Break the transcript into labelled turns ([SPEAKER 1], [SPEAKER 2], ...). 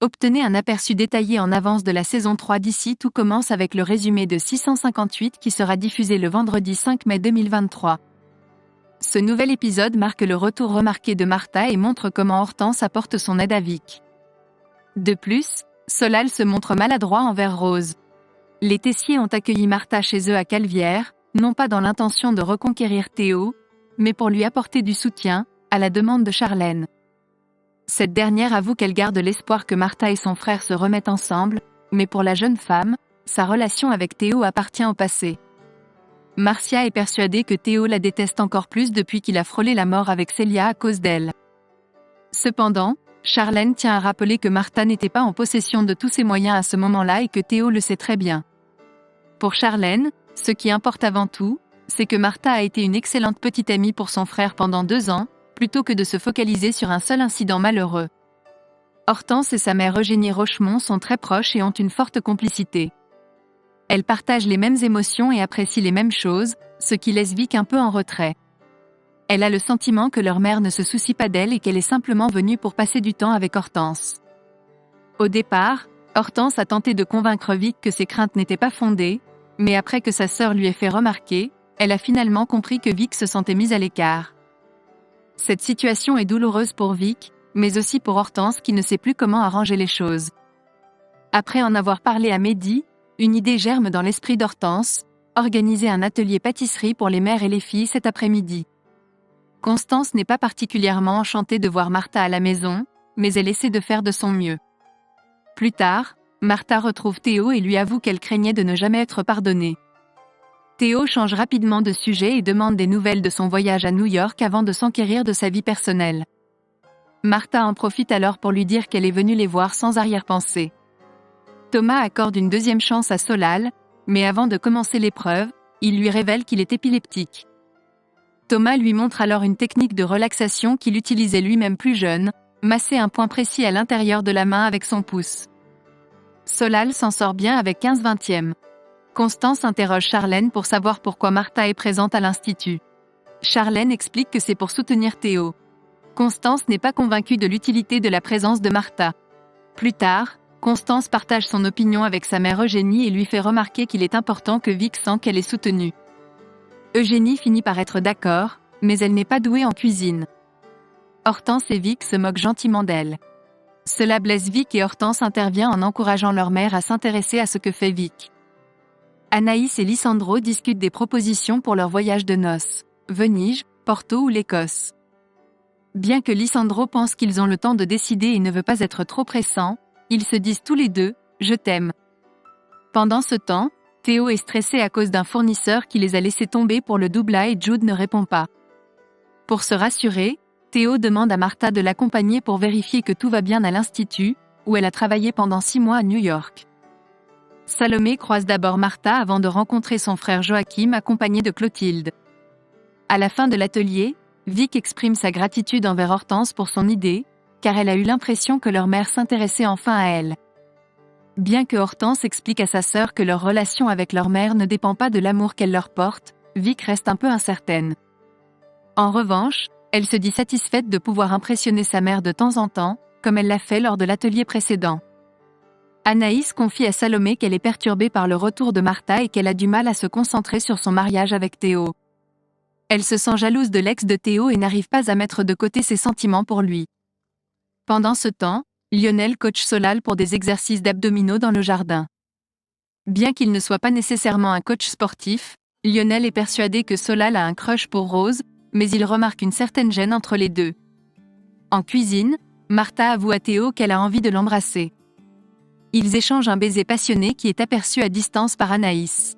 [SPEAKER 1] Obtenez un aperçu détaillé en avance de la saison 3 d'ici. Tout commence avec le résumé de 658 qui sera diffusé le vendredi 5 mai 2023. Ce nouvel épisode marque le retour remarqué de Martha et montre comment Hortense apporte son aide à Vic. De plus, Solal se montre maladroit envers Rose. Les Tessier ont accueilli Martha chez eux à Calvière, non pas dans l'intention de reconquérir Théo, mais pour lui apporter du soutien, à la demande de Charlène. Cette dernière avoue qu'elle garde l'espoir que Martha et son frère se remettent ensemble, mais pour la jeune femme, sa relation avec Théo appartient au passé. Marcia est persuadée que Théo la déteste encore plus depuis qu'il a frôlé la mort avec Célia à cause d'elle. Cependant, Charlène tient à rappeler que Martha n'était pas en possession de tous ses moyens à ce moment-là et que Théo le sait très bien. Pour Charlène, ce qui importe avant tout, c'est que Martha a été une excellente petite amie pour son frère pendant 2 ans, plutôt que de se focaliser sur un seul incident malheureux. Hortense et sa mère Eugénie Rochemont sont très proches et ont une forte complicité. Elles partagent les mêmes émotions et apprécient les mêmes choses, ce qui laisse Vic un peu en retrait. Elle a le sentiment que leur mère ne se soucie pas d'elle et qu'elle est simplement venue pour passer du temps avec Hortense. Au départ, Hortense a tenté de convaincre Vic que ses craintes n'étaient pas fondées, mais après que sa sœur lui ait fait remarquer, elle a finalement compris que Vic se sentait mise à l'écart. Cette situation est douloureuse pour Vic, mais aussi pour Hortense qui ne sait plus comment arranger les choses. Après en avoir parlé à Mehdi, une idée germe dans l'esprit d'Hortense, organiser un atelier pâtisserie pour les mères et les filles cet après-midi. Constance n'est pas particulièrement enchantée de voir Martha à la maison, mais elle essaie de faire de son mieux. Plus tard, Martha retrouve Théo et lui avoue qu'elle craignait de ne jamais être pardonnée. Théo change rapidement de sujet et demande des nouvelles de son voyage à New York avant de s'enquérir de sa vie personnelle. Martha en profite alors pour lui dire qu'elle est venue les voir sans arrière-pensée. Thomas accorde une deuxième chance à Solal, mais avant de commencer l'épreuve, il lui révèle qu'il est épileptique. Thomas lui montre alors une technique de relaxation qu'il utilisait lui-même plus jeune, masser un point précis à l'intérieur de la main avec son pouce. Solal s'en sort bien avec 15/20. Constance interroge Charlène pour savoir pourquoi Martha est présente à l'institut. Charlène explique que c'est pour soutenir Théo. Constance n'est pas convaincue de l'utilité de la présence de Martha. Plus tard, Constance partage son opinion avec sa mère Eugénie et lui fait remarquer qu'il est important que Vic sente qu'elle est soutenue. Eugénie finit par être d'accord, mais elle n'est pas douée en cuisine. Hortense et Vic se moquent gentiment d'elle. Cela blesse Vic et Hortense intervient en encourageant leur mère à s'intéresser à ce que fait Vic. Anaïs et Lisandro discutent des propositions pour leur voyage de noces, Venise, Porto ou l'Écosse. Bien que Lisandro pense qu'ils ont le temps de décider et ne veut pas être trop pressant, ils se disent tous les deux « je t'aime ». Pendant ce temps, Théo est stressé à cause d'un fournisseur qui les a laissés tomber pour le doubla et Jude ne répond pas. Pour se rassurer, Théo demande à Martha de l'accompagner pour vérifier que tout va bien à l'institut, où elle a travaillé pendant 6 mois à New York. Salomé croise d'abord Martha avant de rencontrer son frère Joachim accompagné de Clotilde. À la fin de l'atelier, Vic exprime sa gratitude envers Hortense pour son idée, car elle a eu l'impression que leur mère s'intéressait enfin à elle. Bien que Hortense explique à sa sœur que leur relation avec leur mère ne dépend pas de l'amour qu'elle leur porte, Vic reste un peu incertaine. En revanche, elle se dit satisfaite de pouvoir impressionner sa mère de temps en temps, comme elle l'a fait lors de l'atelier précédent. Anaïs confie à Salomé qu'elle est perturbée par le retour de Martha et qu'elle a du mal à se concentrer sur son mariage avec Théo. Elle se sent jalouse de l'ex de Théo et n'arrive pas à mettre de côté ses sentiments pour lui. Pendant ce temps, Lionel coach Solal pour des exercices d'abdominaux dans le jardin. Bien qu'il ne soit pas nécessairement un coach sportif, Lionel est persuadé que Solal a un crush pour Rose, mais il remarque une certaine gêne entre les deux. En cuisine, Martha avoue à Théo qu'elle a envie de l'embrasser. Ils échangent un baiser passionné qui est aperçu à distance par Anaïs.